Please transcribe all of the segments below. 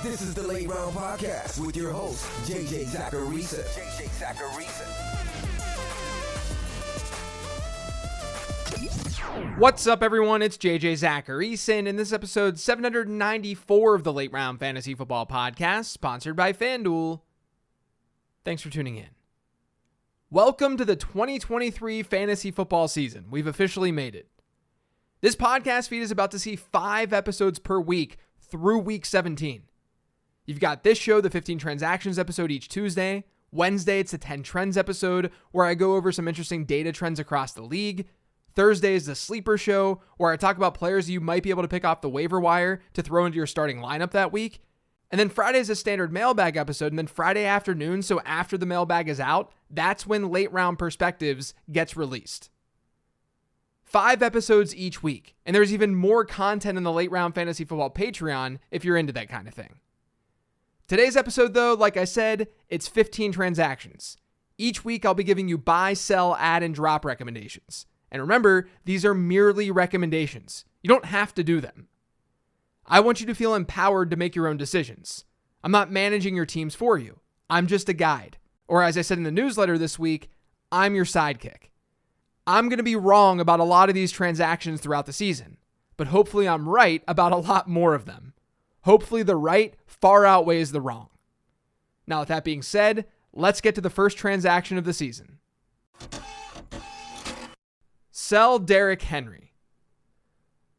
This is the Late Round Podcast with your host, JJ Zachariason. What's up, everyone? It's JJ Zachariason, and this is episode 794 of the Late Round Fantasy Football Podcast, sponsored by FanDuel. Thanks for tuning in. Welcome to the 2023 fantasy football season. We've officially made it. This podcast feed is about to see 5 episodes per week through week 17. You've got this show, the 15 Transactions episode each Tuesday. Wednesday, it's the 10 Trends episode, where I go over some interesting data trends across the league. Thursday is the Sleeper Show, where I talk about players you might be able to pick off the waiver wire to throw into your starting lineup that week. And then Friday is a standard mailbag episode, and then Friday afternoon, so after the mailbag is out, that's when Late Round Perspectives gets released. 5 episodes each week, and there's even more content in the Late Round Fantasy Football Patreon if you're into that kind of thing. Today's episode, though, like I said, it's 15 transactions. Each week, I'll be giving you buy, sell, add, and drop recommendations. And remember, these are merely recommendations. You don't have to do them. I want you to feel empowered to make your own decisions. I'm not managing your teams for you. I'm just a guide. Or as I said in the newsletter this week, I'm your sidekick. I'm going to be wrong about a lot of these transactions throughout the season, but hopefully I'm right about a lot more of them. Hopefully the right far outweighs the wrong. Now, with that being said, let's get to the first transaction of the season. Sell Derrick Henry.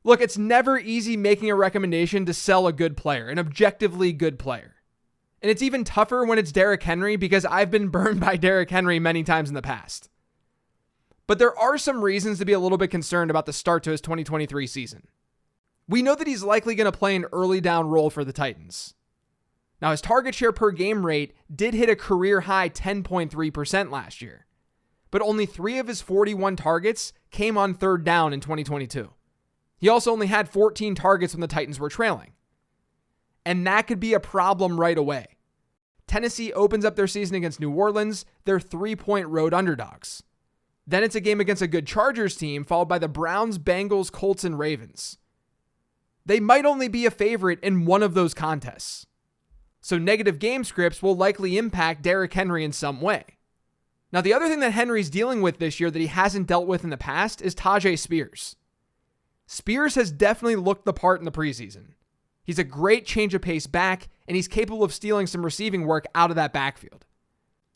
Look, it's never easy making a recommendation to sell a good player, an objectively good player. And it's even tougher when it's Derrick Henry because I've been burned by Derrick Henry many times in the past. But there are some reasons to be a little bit concerned about the start to his 2023 season. We know that he's likely going to play an early down role for the Titans. Now, his target share per game rate did hit a career high 10.3% last year, but only 3 of his 41 targets came on third down in 2022. He also only had 14 targets when the Titans were trailing. And that could be a problem right away. Tennessee opens up their season against New Orleans. They're 3-point road underdogs. Then it's a game against a good Chargers team, followed by the Browns, Bengals, Colts, and Ravens. They might only be a favorite in one of those contests. So negative game scripts will likely impact Derrick Henry in some way. Now, the other thing that Henry's dealing with this year that he hasn't dealt with in the past is Tyjae Spears. Spears has definitely looked the part in the preseason. He's a great change of pace back, and he's capable of stealing some receiving work out of that backfield.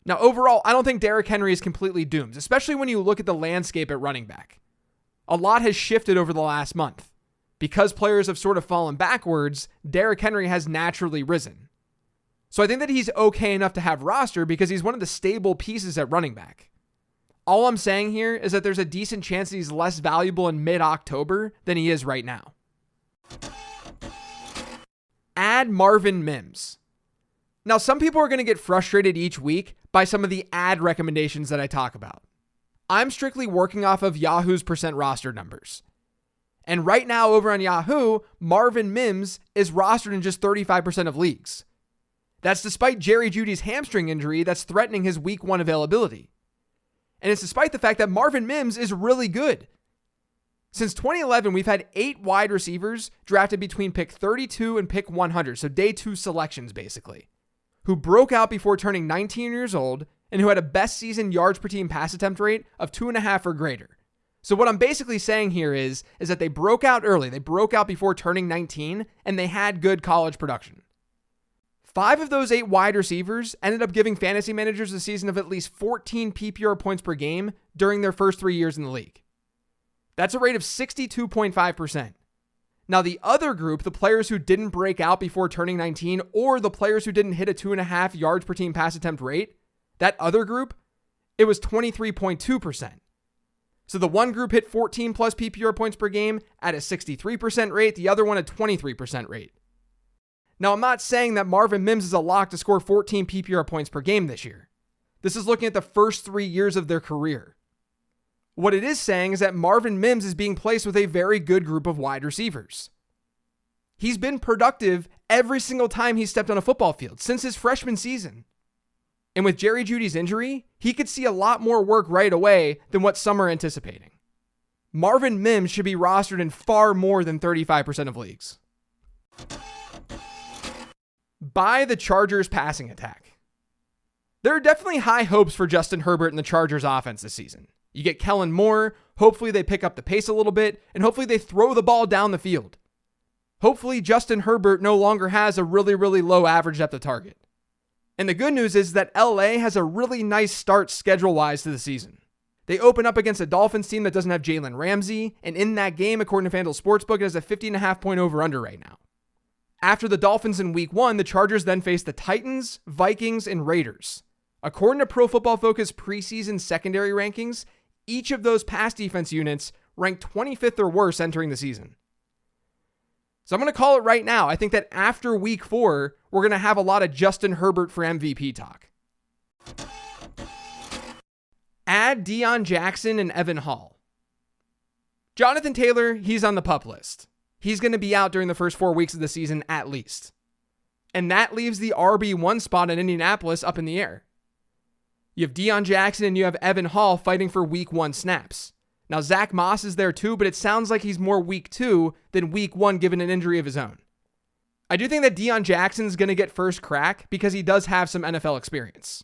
Now, overall, I don't think Derrick Henry is completely doomed, especially when you look at the landscape at running back. A lot has shifted over the last month. Because players have sort of fallen backwards, Derrick Henry has naturally risen. So I think that he's okay enough to have roster because he's one of the stable pieces at running back. All I'm saying here is that there's a decent chance that he's less valuable in mid-October than he is right now. Add Marvin Mims. Now, some people are going to get frustrated each week by some of the ad recommendations that I talk about. I'm strictly working off of Yahoo's percent roster numbers. And right now over on Yahoo, Marvin Mims is rostered in just 35% of leagues. That's despite Jerry Jeudy's hamstring injury that's threatening his week 1 availability. And it's despite the fact that Marvin Mims is really good. Since 2011, we've had 8 wide receivers drafted between pick 32 and pick 100, so day 2 selections basically, who broke out before turning 19 years old and who had a best season yards per team pass attempt rate of 2.5 or greater. So what I'm basically saying here is that they broke out early. They broke out before turning 19, and they had good college production. 5 of those 8 wide receivers ended up giving fantasy managers a season of at least 14 PPR points per game during their first 3 years in the league. That's a rate of 62.5%. Now, the other group, the players who didn't break out before turning 19, or the players who didn't hit a 2.5 yards per team pass attempt rate, that other group, it was 23.2%. So the one group hit 14 plus PPR points per game at a 63% rate, the other one a 23% rate. Now, I'm not saying that Marvin Mims is a lock to score 14 PPR points per game this year. This is looking at the first 3 years of their career. What it is saying is that Marvin Mims is being placed with a very good group of wide receivers. He's been productive every single time he's stepped on a football field since his freshman season. And with Jerry Jeudy's injury, he could see a lot more work right away than what some are anticipating. Marvin Mims should be rostered in far more than 35% of leagues. Buy the Chargers passing attack. There are definitely high hopes for Justin Herbert and the Chargers offense this season. You get Kellen Moore, hopefully they pick up the pace a little bit, and hopefully they throw the ball down the field. Hopefully Justin Herbert no longer has a really, really low average depth of target. And the good news is that LA has a really nice start schedule-wise to the season. They open up against a Dolphins team that doesn't have Jalen Ramsey, and in that game, according to FanDuel Sportsbook, it has a 50.5 point over-under right now. After the Dolphins in Week 1, the Chargers then face the Titans, Vikings, and Raiders. According to Pro Football Focus preseason secondary rankings, each of those pass defense units ranked 25th or worse entering the season. So I'm going to call it right now. I think that after Week 4, we're going to have a lot of Justin Herbert for MVP talk. Add Deion Jackson and Evan Hall. Jonathan Taylor, he's on the PUP list. He's going to be out during the first 4 weeks of the season at least. And that leaves the RB1 spot in Indianapolis up in the air. You have Deion Jackson and you have Evan Hall fighting for Week 1 snaps. Now, Zach Moss is there too, but it sounds like he's more Week 2 than Week 1 given an injury of his own. I do think that Deion Jackson's going to get first crack because he does have some NFL experience.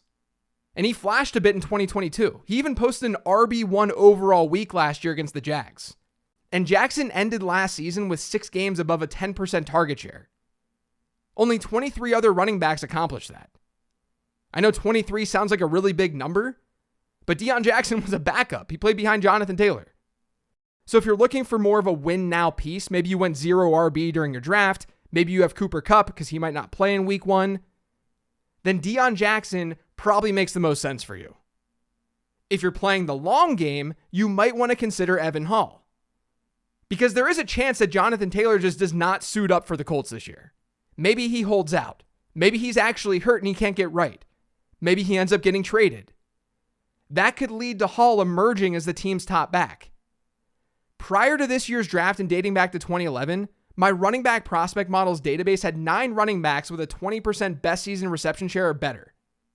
And he flashed a bit in 2022. He even posted an RB1 overall week last year against the Jags. And Jackson ended last season with 6 games above a 10% target share. Only 23 other running backs accomplished that. I know 23 sounds like a really big number, but Deion Jackson was a backup. He played behind Jonathan Taylor. So if you're looking for more of a win now piece, maybe you went 0 RB during your draft, maybe you have Cooper Kupp because he might not play in Week 1, then Deion Jackson probably makes the most sense for you. If you're playing the long game, you might want to consider Evan Hall. Because there is a chance that Jonathan Taylor just does not suit up for the Colts this year. Maybe he holds out. Maybe he's actually hurt and he can't get right. Maybe he ends up getting traded. That could lead to Hall emerging as the team's top back. Prior to this year's draft and dating back to 2011, my running back prospect models database had 9 running backs with a 20% best season reception share or better.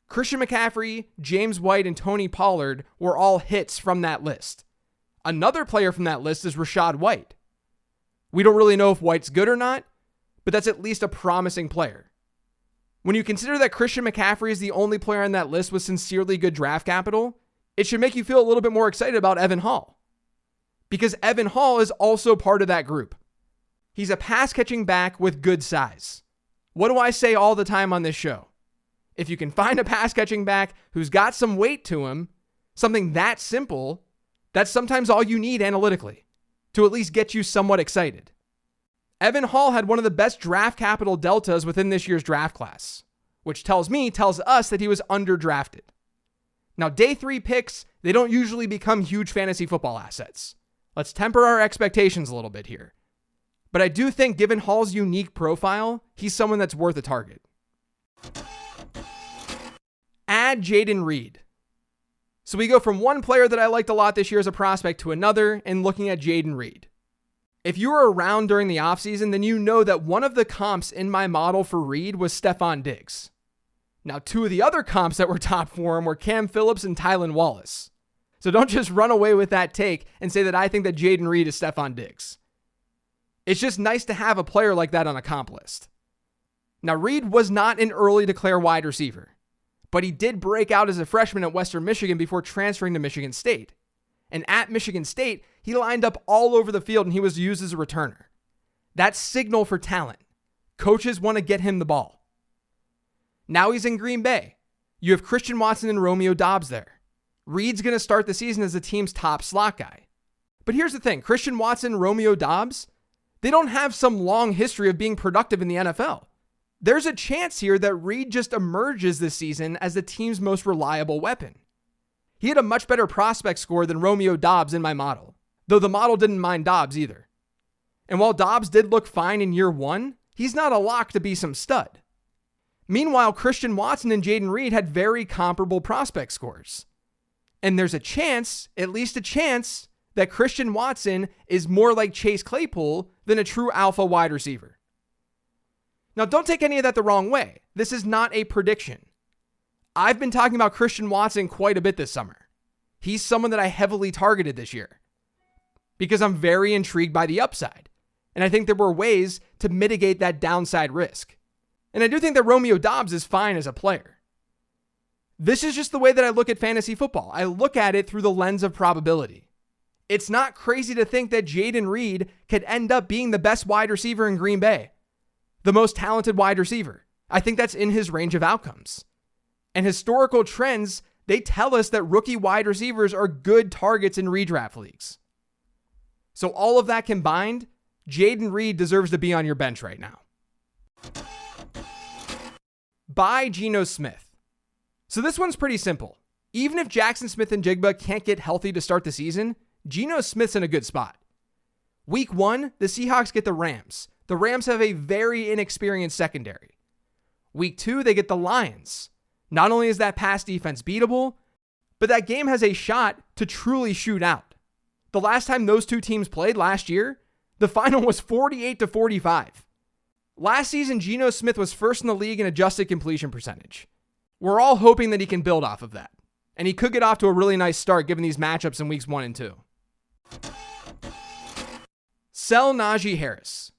Christian McCaffrey, James White, and Tony Pollard were all hits from that list. Another player from that list is Rachaad White. We don't really know if White's good or not, but that's at least a promising player. When you consider that Christian McCaffrey is the only player on that list with sincerely good draft capital, it should make you feel a little bit more excited about Evan Hall. Because Evan Hall is also part of that group. He's a pass-catching back with good size. What do I say all the time on this show? If you can find a pass-catching back who's got some weight to him, something that simple, that's sometimes all you need analytically to at least get you somewhat excited. Evan Hall had one of the best draft capital deltas within this year's draft class, which tells us that he was underdrafted. Now, day 3 picks, they don't usually become huge fantasy football assets. Let's temper our expectations a little bit here. But I do think, given Hall's unique profile, he's someone that's worth a target. Add Jayden Reed. So we go from one player that I liked a lot this year as a prospect to another, and looking at Jayden Reed. If you were around during the offseason, then you know that one of the comps in my model for Reed was Stefon Diggs. Now, 2 of the other comps that were top for him were Cam Phillips and Tylan Wallace. So don't just run away with that take and say that I think that Jayden Reed is Stefon Diggs. It's just nice to have a player like that on a comp list. Now, Reed was not an early declare wide receiver, but he did break out as a freshman at Western Michigan before transferring to Michigan State. And at Michigan State, he lined up all over the field and he was used as a returner. That's signal for talent. Coaches want to get him the ball. Now he's in Green Bay. You have Christian Watson and Romeo Doubs there. Reed's going to start the season as the team's top slot guy. But here's the thing. Christian Watson, Romeo Doubs, they don't have some long history of being productive in the NFL. There's a chance here that Reed just emerges this season as the team's most reliable weapon. He had a much better prospect score than Romeo Doubs in my model, though the model didn't mind Doubs either. And while Doubs did look fine in year 1, he's not a lock to be some stud. Meanwhile, Christian Watson and Jayden Reed had very comparable prospect scores. And there's a chance, at least a chance, that Christian Watson is more like Chase Claypool than a true alpha wide receiver. Now, don't take any of that the wrong way. This is not a prediction. I've been talking about Christian Watson quite a bit this summer. He's someone that I heavily targeted this year because I'm very intrigued by the upside. And I think there were ways to mitigate that downside risk. And I do think that Romeo Doubs is fine as a player. This is just the way that I look at fantasy football. I look at it through the lens of probability. It's not crazy to think that Jayden Reed could end up being the best wide receiver in Green Bay, the most talented wide receiver. I think that's in his range of outcomes. And historical trends, they tell us that rookie wide receivers are good targets in redraft leagues. So all of that combined, Jayden Reed deserves to be on your bench right now. Buy Geno Smith. So this one's pretty simple. Even if Jackson Smith-Njigba can't get healthy to start the season, Geno Smith's in a good spot. Week 1, the Seahawks get the Rams. The Rams have a very inexperienced secondary. Week 2, they get the Lions. Not only is that pass defense beatable, but that game has a shot to truly shoot out. The last time those two teams played last year, the final was 48-45. Last season, Geno Smith was first in the league in adjusted completion percentage. We're all hoping that he can build off of that. And he could get off to a really nice start given these matchups in weeks 1 and 2. Sell Najee Harris.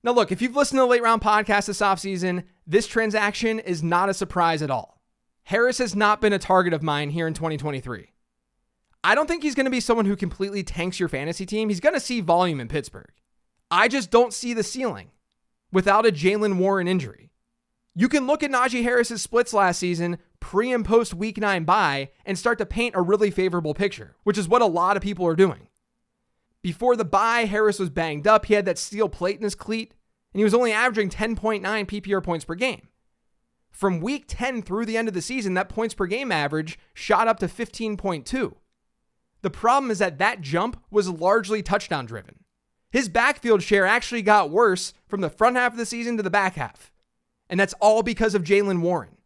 Now look, if you've listened to the late round podcast this offseason, this transaction is not a surprise at all. Harris has not been a target of mine here in 2023. I don't think he's going to be someone who completely tanks your fantasy team. He's going to see volume in Pittsburgh. I just don't see the ceiling without a Jaylen Warren injury. You can look at Najee Harris's splits last season, pre and post week 9 bye, and start to paint a really favorable picture, which is what a lot of people are doing. Before the bye, Harris was banged up. He had that steel plate in his cleat, and he was only averaging 10.9 PPR points per game. From week 10 through the end of the season, that points per game average shot up to 15.2. The problem is that jump was largely touchdown driven. His backfield share actually got worse from the front half of the season to the back half. And that's all because of Jaylen Warren.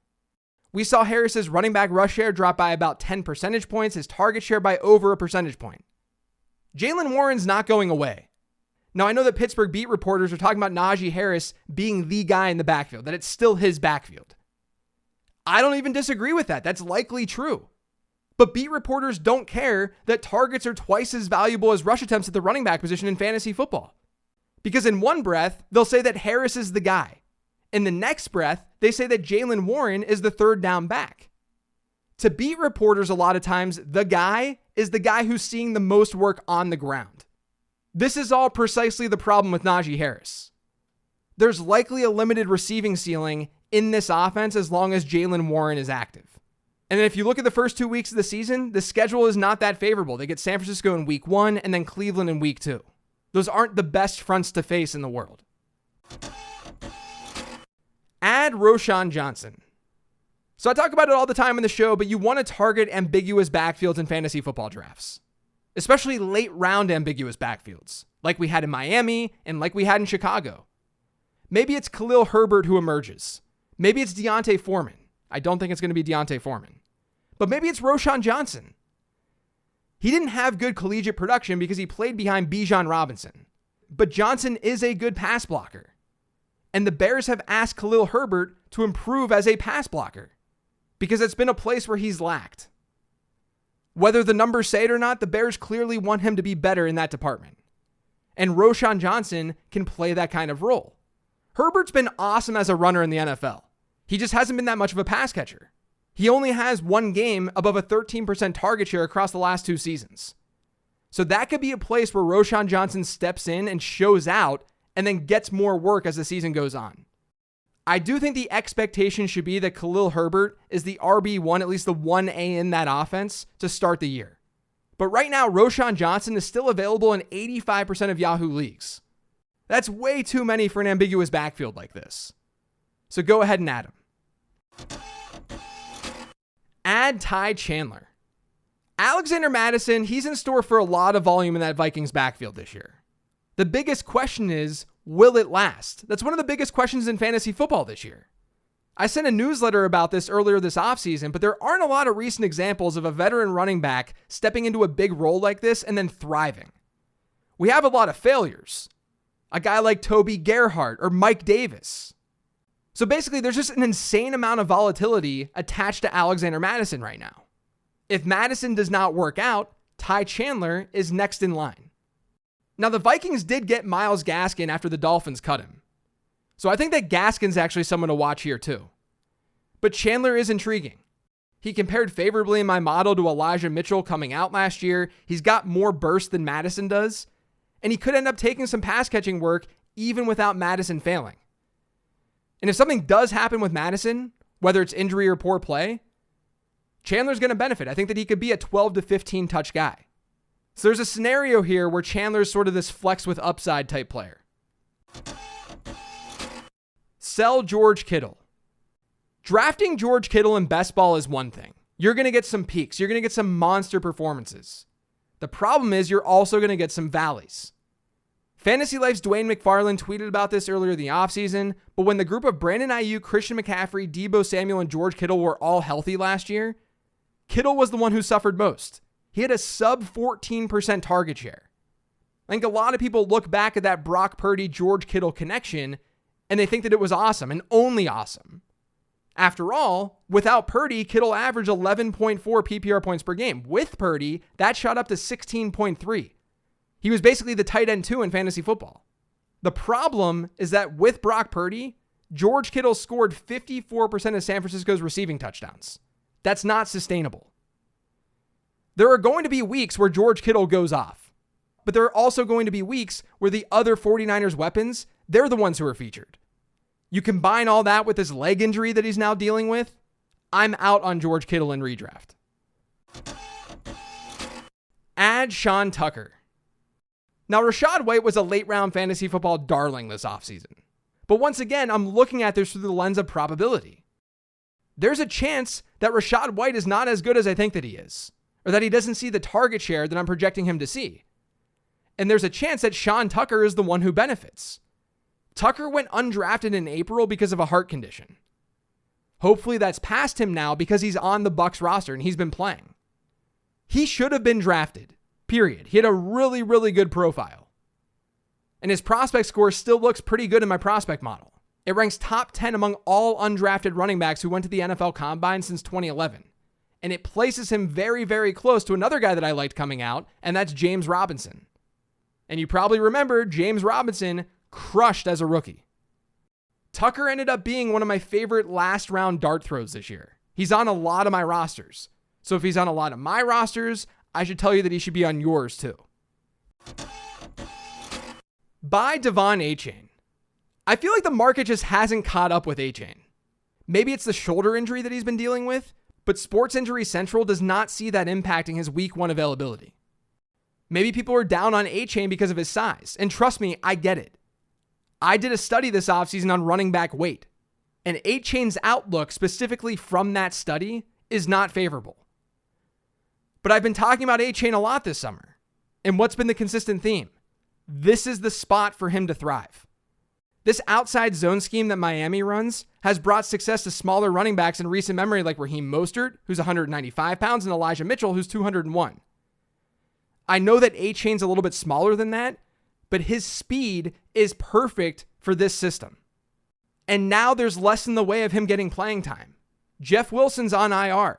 We saw Harris's running back rush share drop by about 10 percentage points, his target share by over a percentage point. Jaylen Warren's not going away. Now, I know that Pittsburgh beat reporters are talking about Najee Harris being the guy in the backfield, that it's still his backfield. I don't even disagree with that. That's likely true. But beat reporters don't care that targets are twice as valuable as rush attempts at the running back position in fantasy football. Because in one breath, they'll say that Harris is the guy. In the next breath, they say that Jaylen Warren is the third down back. To beat reporters, a lot of times, the guy is the guy who's seeing the most work on the ground. This is all precisely the problem with Najee Harris. There's likely a limited receiving ceiling in this offense as long as Jaylen Warren is active. And then if you look at the first 2 weeks of the season, the schedule is not that favorable. They get San Francisco in week 1 and then Cleveland in week 2. Those aren't the best fronts to face in the world. Add Roschon Johnson. So I talk about it all the time in the show, but you want to target ambiguous backfields in fantasy football drafts, especially late round ambiguous backfields, like we had in Miami and like we had in Chicago. Maybe it's Khalil Herbert who emerges. Maybe it's D'Onta Foreman. I don't think it's going to be D'Onta Foreman. But maybe it's Roschon Johnson. He didn't have good collegiate production because he played behind Bijan Robinson. But Johnson is a good pass blocker. And the Bears have asked Khalil Herbert to improve as a pass blocker because it's been a place where he's lacked. Whether the numbers say it or not, the Bears clearly want him to be better in that department. And Roschon Johnson can play that kind of role. Herbert's been awesome as a runner in the NFL. He just hasn't been that much of a pass catcher. He only has one game above a 13% target share across the last 2 seasons. So that could be a place where Roschon Johnson steps in and shows out and then gets more work as the season goes on. I do think the expectation should be that Khalil Herbert is the RB1, at least the 1A in that offense to start the year. But right now, Roschon Johnson is still available in 85% of Yahoo leagues. That's way too many for an ambiguous backfield like this. So go ahead and add him. Add Ty Chandler. Alexander Mattison, he's in store for a lot of volume in that Vikings backfield this year. The biggest question is, will it last? That's one of the biggest questions in fantasy football this year. I sent a newsletter about this earlier this offseason, but there aren't a lot of recent examples of a veteran running back stepping into a big role like this and then thriving. We have a lot of failures. A guy like Toby Gerhart or Mike Davis. So basically, there's just an insane amount of volatility attached to Alexander Mattison right now. If Mattison does not work out, Ty Chandler is next in line. Now, the Vikings did get Myles Gaskin after the Dolphins cut him. So I think that Gaskin's actually someone to watch here too. But Chandler is intriguing. He compared favorably in my model to Elijah Mitchell coming out last year. He's got more burst than Madison does, and he could end up taking some pass catching work even without Madison failing. And if something does happen with Madison, whether it's injury or poor play, Chandler's going to benefit. I think that he could be a 12 to 15 touch guy. So there's a scenario here where Chandler's sort of this flex with upside type player. Sell George Kittle. Drafting George Kittle in best ball is one thing. You're going to get some peaks. You're going to get some monster performances. The problem is you're also going to get some valleys. Fantasy Life's Dwayne McFarland tweeted about this earlier in the offseason, but when the group of Brandon Ayuk, Christian McCaffrey, Deebo Samuel, and George Kittle were all healthy last year, Kittle was the one who suffered most. He had a sub 14% target share. I think a lot of people look back at that Brock Purdy, George Kittle connection, and they think that it was awesome and only awesome. After all, without Purdy, Kittle averaged 11.4 PPR points per game. With Purdy, that shot up to 16.3. He was basically the tight end 2 in fantasy football. The problem is that with Brock Purdy, George Kittle scored 54% of San Francisco's receiving touchdowns. That's not sustainable. There are going to be weeks where George Kittle goes off, but there are also going to be weeks where the other 49ers weapons, they're the ones who are featured. You combine all that with his leg injury that he's now dealing with, I'm out on George Kittle in redraft. Add Sean Tucker. Now, Rachaad White was a late-round fantasy football darling this offseason. But once again, I'm looking at this through the lens of probability. There's a chance that Rachaad White is not as good as I think that he is, or that he doesn't see the target share that I'm projecting him to see. And there's a chance that Sean Tucker is the one who benefits. Tucker went undrafted in April because of a heart condition. Hopefully that's past him now because he's on the Bucs roster and he's been playing. He should have been drafted, period. He had a really, really good profile. And his prospect score still looks pretty good in my prospect model. It ranks top 10 among all undrafted running backs who went to the NFL Combine since 2011. And it places him very, very close to another guy that I liked coming out, and that's James Robinson. And you probably remember James Robinson crushed as a rookie. Tucker ended up being one of my favorite last round dart throws this year. He's on a lot of my rosters. So if he's on a lot of my rosters, I should tell you that he should be on yours too. Buy Devon Achane. I feel like the market just hasn't caught up with Achane. Maybe it's the shoulder injury that he's been dealing with, but Sports Injury Central does not see that impacting his week 1 availability. Maybe people are down on Achane because of his size, and trust me, I get it. I did a study this offseason on running back weight, and Achane's outlook specifically from that study is not favorable. But I've been talking about Achane a lot this summer, and what's been the consistent theme? This is the spot for him to thrive. This outside zone scheme that Miami runs has brought success to smaller running backs in recent memory like Raheem Mostert, who's 195 pounds, and Elijah Mitchell, who's 201. I know that Achane's a little bit smaller than that, but his speed is perfect for this system. And now there's less in the way of him getting playing time. Jeff Wilson's on IR.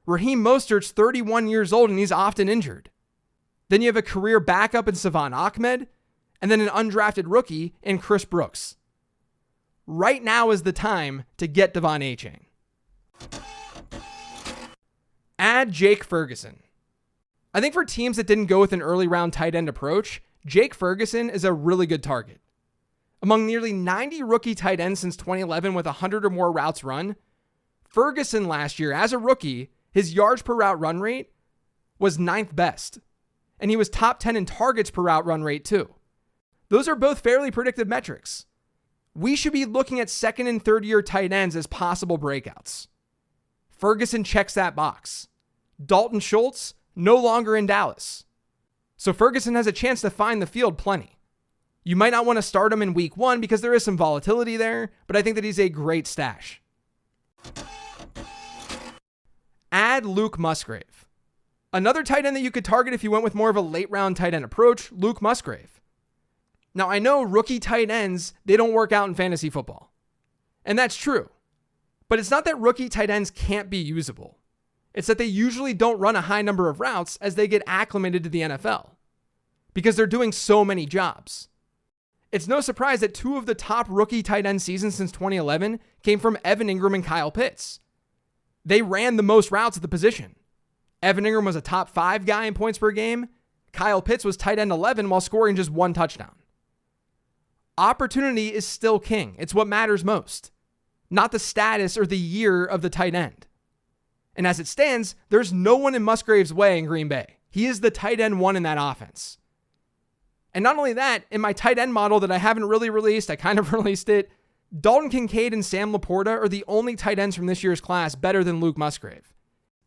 Raheem Mostert's 31 years old and he's often injured. Then you have a career backup in Savon Ahmed, and then an undrafted rookie in Chris Brooks. Right now is the time to get Devon Achane. Add Jake Ferguson. I think for teams that didn't go with an early round tight end approach, Jake Ferguson is a really good target. Among nearly 90 rookie tight ends since 2011 with 100 or more routes run, Ferguson last year as a rookie, his yards per route run rate was 9th best. And he was top 10 in targets per route run rate too. Those are both fairly predictive metrics. We should be looking at second and third year tight ends as possible breakouts. Ferguson checks that box. Dalton Schultz, no longer in Dallas. So Ferguson has a chance to find the field plenty. You might not want to start him in week 1 because there is some volatility there, but I think that he's a great stash. Add Luke Musgrave. Another tight end that you could target if you went with more of a late round tight end approach, Luke Musgrave. Now I know rookie tight ends, they don't work out in fantasy football. And that's true. But it's not that rookie tight ends can't be usable. It's that they usually don't run a high number of routes as they get acclimated to the NFL because they're doing so many jobs. It's no surprise that 2 of the top rookie tight end seasons since 2011 came from Evan Ingram and Kyle Pitts. They ran the most routes at the position. Evan Ingram was a top 5 guy in points per game. Kyle Pitts was tight end 11 while scoring just 1 touchdown. Opportunity is still king. It's what matters most, not the status or the year of the tight end. And as it stands, there's no one in Musgrave's way in Green Bay. He is the tight end 1 in that offense. And not only that, in my tight end model that I haven't really released, I kind of released it, Dalton Kincaid and Sam Laporta are the only tight ends from this year's class better than Luke Musgrave.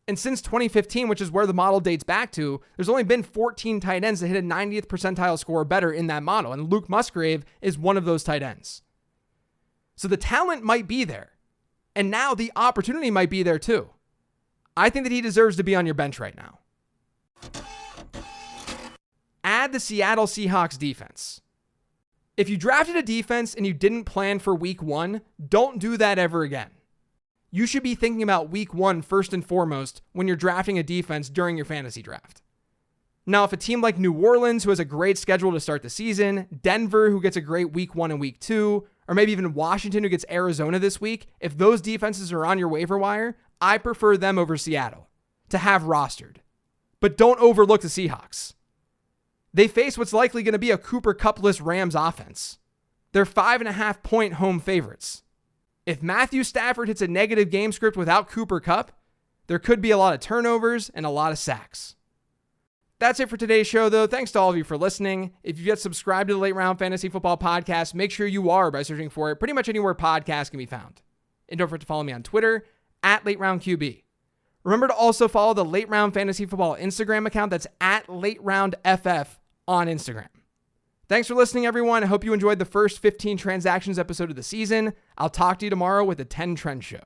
And since 2015, which is where the model dates back to, there's only been 14 tight ends that hit a 90th percentile score better in that model, and Luke Musgrave is one of those tight ends. So the talent might be there, and now the opportunity might be there too. I think that he deserves to be on your bench right now. Add the Seattle Seahawks defense. If you drafted a defense and you didn't plan for week 1, don't do that ever again. You should be thinking about week 1 first and foremost when you're drafting a defense during your fantasy draft. Now, if a team like New Orleans, who has a great schedule to start the season, Denver, who gets a great week 1 and week 2, or maybe even Washington, who gets Arizona this week, if those defenses are on your waiver wire, I prefer them over Seattle to have rostered. But don't overlook the Seahawks. They face what's likely going to be a Cooper Kupp-less Rams offense. They're 5.5-point home favorites. If Matthew Stafford hits a negative game script without Cooper Kupp, there could be a lot of turnovers and a lot of sacks. That's it for today's show, though. Thanks to all of you for listening. If you've yet subscribed to the Late Round Fantasy Football Podcast, make sure you are by searching for it pretty much anywhere podcasts can be found. And don't forget to follow me on Twitter, @LateRoundQB. Remember to also follow the Late Round Fantasy Football Instagram account. That's @LateRoundFF on Instagram. Thanks for listening, everyone. I hope you enjoyed the first 15 transactions episode of the season. I'll talk to you tomorrow with the 10 Trend Show.